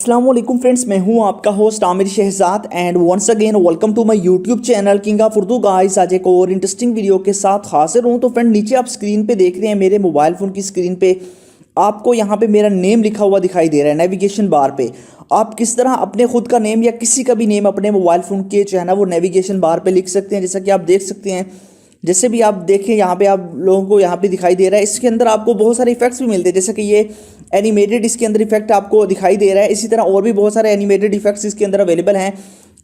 अस्सलाम वालेकुम फ्रेंड्स, मैं हूं आपका host Aamir Shehzad and once again welcome to my YouTube channel king of Urdu guys. आज एक और इंटरेस्टिंग वीडियो के साथ हाजिर हूं। तो फ्रेंड, नीचे आप स्क्रीन पे देख रहे हैं, मेरे मोबाइल फ़ोन की स्क्रीन पे आपको यहाँ पे मेरा नेम लिखा हुआ दिखाई दे रहा है नेविगेशन बार पे। आप किस तरह अपने खुद का नेम या किसी का भी नेम अपने मोबाइल फ़ोन के जो है ना वो नेविगेशन बार पे लिख सकते हैं। जैसा कि आप देख सकते हैं, जैसे भी आप देखें यहाँ पे आप लोगों को यहाँ पे दिखाई दे रहा है। इसके अंदर आपको बहुत सारे इफेक्ट्स भी मिलते हैं, जैसे कि ये एनिमेटेड इसके अंदर इफेक्ट आपको दिखाई दे रहा है। इसी तरह और भी बहुत सारे एनिमेटेड इफेक्ट्स इसके अंदर अवेलेबल हैं।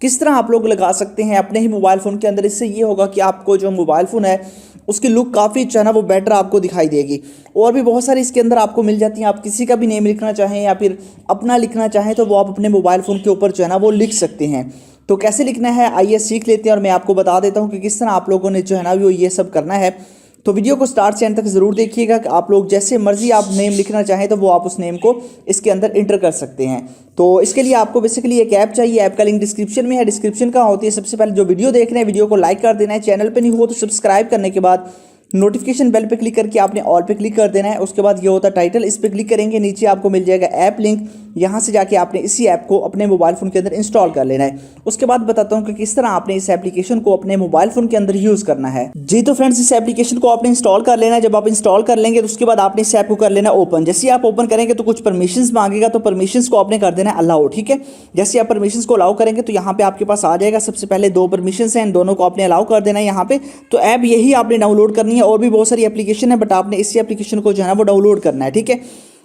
किस तरह आप लोग लगा सकते हैं अपने ही मोबाइल फ़ोन के अंदर। इससे ये होगा कि आपको जो मोबाइल फ़ोन है उसकी लुक काफ़ी जो है ना वो बेटर आपको दिखाई देगी। और भी बहुत सारी इसके अंदर आपको मिल जाती हैं। आप किसी का भी नेम लिखना चाहें या फिर अपना लिखना चाहें तो वो आप अपने मोबाइल फ़ोन के ऊपर जो है ना वो लिख सकते हैं। तो कैसे लिखना है आइए सीख लेते हैं और मैं आपको बता देता हूं कि किस तरह आप लोगों ने जो है ना वो ये सब करना है। तो वीडियो को स्टार्ट से एंड तक ज़रूर देखिएगा कि आप लोग जैसे मर्जी आप नेम लिखना चाहें तो वो आप उस नेम को इसके अंदर इंटर कर सकते हैं। तो इसके लिए आपको बेसिकली एक ऐप चाहिए। ऐप का लिंक डिस्क्रिप्शन में है। डिस्क्रिप्शन कहाँ होती है, सबसे पहले जो वीडियो देख रहे हैं वीडियो को लाइक कर देना है। चैनल पर नहीं हो तो सब्सक्राइब करने के बाद नोटिफिकेशन बेल पे क्लिक करके आपने ऑल पे क्लिक कर देना है। उसके बाद ये होता है टाइटल, इस पे क्लिक करेंगे, नीचे आपको मिल जाएगा ऐप लिंक। यहाँ से जाके आपने इसी ऐप को अपने मोबाइल फ़ोन के अंदर इंस्टॉल कर लेना है। उसके बाद बताता हूँ कि किस तरह आपने इस एप्लीकेशन को अपने मोबाइल फ़ोन के अंदर यूज़ करना है। जी तो फ्रेंड्स, इस एप्लीकेशन को आपने इंस्टॉल कर लेना है। जब आप इंस्टॉल कर लेंगे तो उसके बाद आपने इस ऐप को कर लेना ओपन। जैसे आप ओपन करेंगे तो कुछ परमिशंस मांगेगा, तो परमिशंस को आपने कर देना है अलाउ। ठीक है, जैसे आप परमिशंस को अलाउ करेंगे तो यहाँ पे आपके पास आ जाएगा। सबसे पहले दो परमिशंस हैं, इन दोनों को आपने अलाउ कर देना है यहाँ पे। तो ऐप यही आपने डाउनलोड करनी है। और भी बहुत सारी एप्लीकेशन है बट आपने इसी एप्लीकेशन को जो है ना वो डाउनलोड करना है। ठीक है,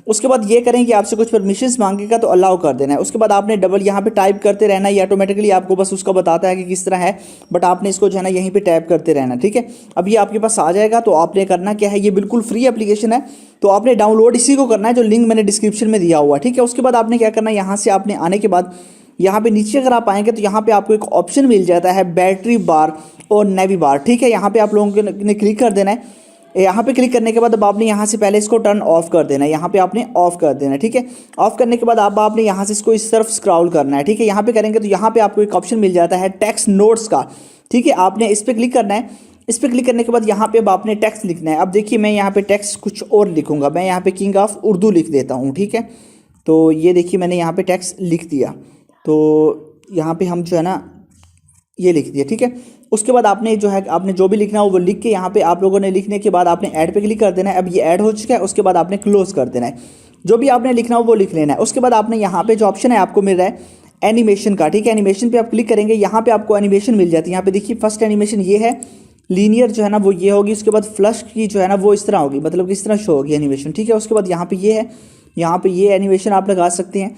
उसके बाद ये करें कि आपसे कुछ परमिशंस मांगेगा तो अलाउ कर देना है। उसके बाद आपने डबल यहाँ पे टाइप करते रहना है। ये ऑटोमेटिकली आपको बस उसका बताता है कि किस तरह है, बट आपने इसको जो है ना यहीं पे टैप करते रहना। ठीक है, अब ये आपके पास आ जाएगा। तो आपने करना क्या है, ये बिल्कुल फ्री एप्लीकेशन है तो आपने डाउनलोड इसी को करना है जो लिंक मैंने डिस्क्रिप्शन में दिया हुआ है। ठीक है, उसके बाद आपने क्या करना है, यहाँ से आपने आने के बाद यहाँ पे नीचे अगर आप आएंगे तो यहाँ पे आपको एक ऑप्शन मिल जाता है बैटरी बार और नेवी बार। ठीक है, यहाँ पे आप लोगों ने क्लिक कर देना है। यहाँ पे क्लिक करने के बाद अब आपने यहाँ से पहले इसको टर्न ऑफ कर देना है। यहाँ पे आपने ऑफ कर देना है। ठीक है, ऑफ करने के बाद आपने यहाँ से इसको इस तरफ स्क्रॉल करना है। ठीक है, यहाँ पे करेंगे तो यहाँ पे आपको एक ऑप्शन मिल जाता है टेक्स्ट नोट्स का। ठीक है, आपने इस पर क्लिक करना है। इस पर क्लिक करने के बाद यहाँ पे अब आपने टेक्स्ट लिखना है। अब देखिए मैं यहाँ पे टेक्स्ट कुछ और लिखूंगा। मैं यहाँ पे किंग ऑफ उर्दू लिख देता हूँ। ठीक है, तो ये देखिए मैंने यहाँ पे टेक्स्ट लिख दिया। तो यहाँ पे हम जो है ना ये लिख दिया। ठीक है, उसके बाद आपने जो है आपने जो भी लिखना हो वो लिख के यहाँ पे आप लोगों ने लिखने के बाद आपने ऐड पे क्लिक कर देना है। अब ये ऐड हो चुका है। उसके बाद आपने क्लोज कर देना है। जो भी आपने लिखना हो वो लिख लेना है। उसके बाद आपने यहाँ पे जो ऑप्शन है आपको मिल रहा है एनिमेशन का। ठीक है, एनिमेशन पे आप क्लिक करेंगे, यहाँ पे आपको एनिमेशन मिल जाती है। यहाँ पे देखिए फर्स्ट एनिमेशन ये है, लीनियर जो है ना वो ये होगी। उसके बाद फ्लश की जो है ना वो इस तरह होगी, मतलब कि इस तरह शो होगी एनिमेशन। ठीक है, उसके बाद यहाँ पे ये है, यहाँ पे ये एनिमेशन आप लगा सकते हैं।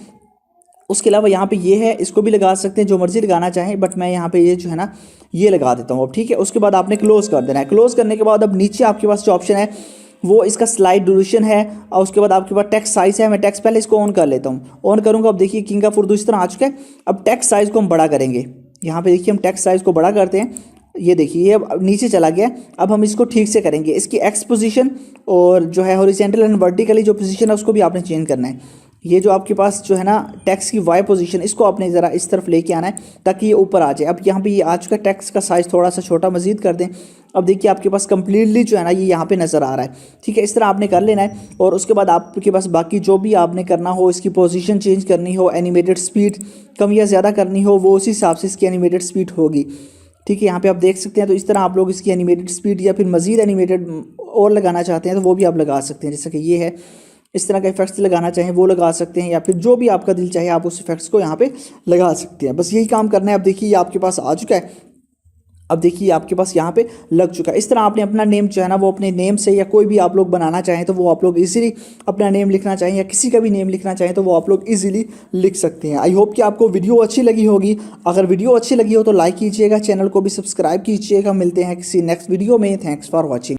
उसके अलावा यहाँ पे ये है, इसको भी लगा सकते हैं जो मर्जी लगाना चाहें, बट मैं यहाँ पे ये जो है ना ये लगा देता हूँ अब। ठीक है, उसके बाद आपने क्लोज कर देना है। क्लोज करने के बाद अब नीचे आपके पास जो ऑप्शन है वो इसका स्लाइड ड्यूरेशन है और उसके बाद आपके पास टेक्स्ट साइज है। मैं टेक्स्ट पहले इसको ऑन कर लेता हूँ। ऑन करूँगा, अब देखिए किंग ऑफ उर्दू इस तरह आ चुका है। अब टेक्स्ट साइज़ को हम बड़ा करेंगे। यहाँ पे देखिए हम टेक्स्ट साइज़ को बड़ा करते हैं। ये देखिए ये अब नीचे चला गया। अब हम इसको ठीक से करेंगे। इसकी एक्स पोजीशन और जो है हॉरिजॉन्टल एंड वर्टिकली जो पोजीशन है उसको भी आपने चेंज करना है। ये जो आपके पास जो है ना टेक्स्ट की वाई पोजीशन, इसको आपने ज़रा इस तरफ लेके आना है ताकि ये ऊपर आ जाए। अब यहाँ पे ये आ चुका है। टेक्स्ट का साइज़ थोड़ा सा छोटा मजीद कर दें। अब देखिए आपके पास कंप्लीटली जो है ना ये यहाँ पे नज़र आ रहा है। ठीक है, इस तरह आपने कर लेना है। और उसके बाद आपके पास बाकी जो भी आपने करना हो, इसकी पोजीशन चेंज करनी हो, एनिमेटेड स्पीड कम या ज़्यादा करनी हो, वो उसी हिसाब से इसकी एनिमेटेड स्पीड होगी। ठीक है, यहाँ पे आप देख सकते हैं। तो इस तरह आप लोग इसकी एनिमेटेड स्पीड या फिर मज़ीद एनिमेटेड और लगाना चाहते हैं तो वो भी आप लगा सकते हैं। जैसे कि ये है, इस तरह के इफेक्ट्स लगाना चाहें वो लगा सकते हैं, या फिर जो भी आपका दिल चाहे आप उस इफेक्ट्स को यहाँ पे लगा सकते हैं। बस यही काम करना है। अब देखिए ये आपके पास आ चुका है। अब देखिए आपके पास यहाँ पे लग चुका है। इस तरह आपने अपना नेम जो है ना वो अपने नेम से या कोई भी आप लोग बनाना चाहें तो वो आप लोग इजीली अपना नेम लिखना चाहें या किसी का भी नेम लिखना चाहें तो वो आप लोग इजीली लिख सकते हैं। आई होप कि आपको वीडियो अच्छी लगी होगी। अगर वीडियो अच्छी लगी हो तो लाइक कीजिएगा, चैनल को भी सब्सक्राइब कीजिएगा। मिलते हैं किसी नेक्स्ट वीडियो में। Thanks for watching.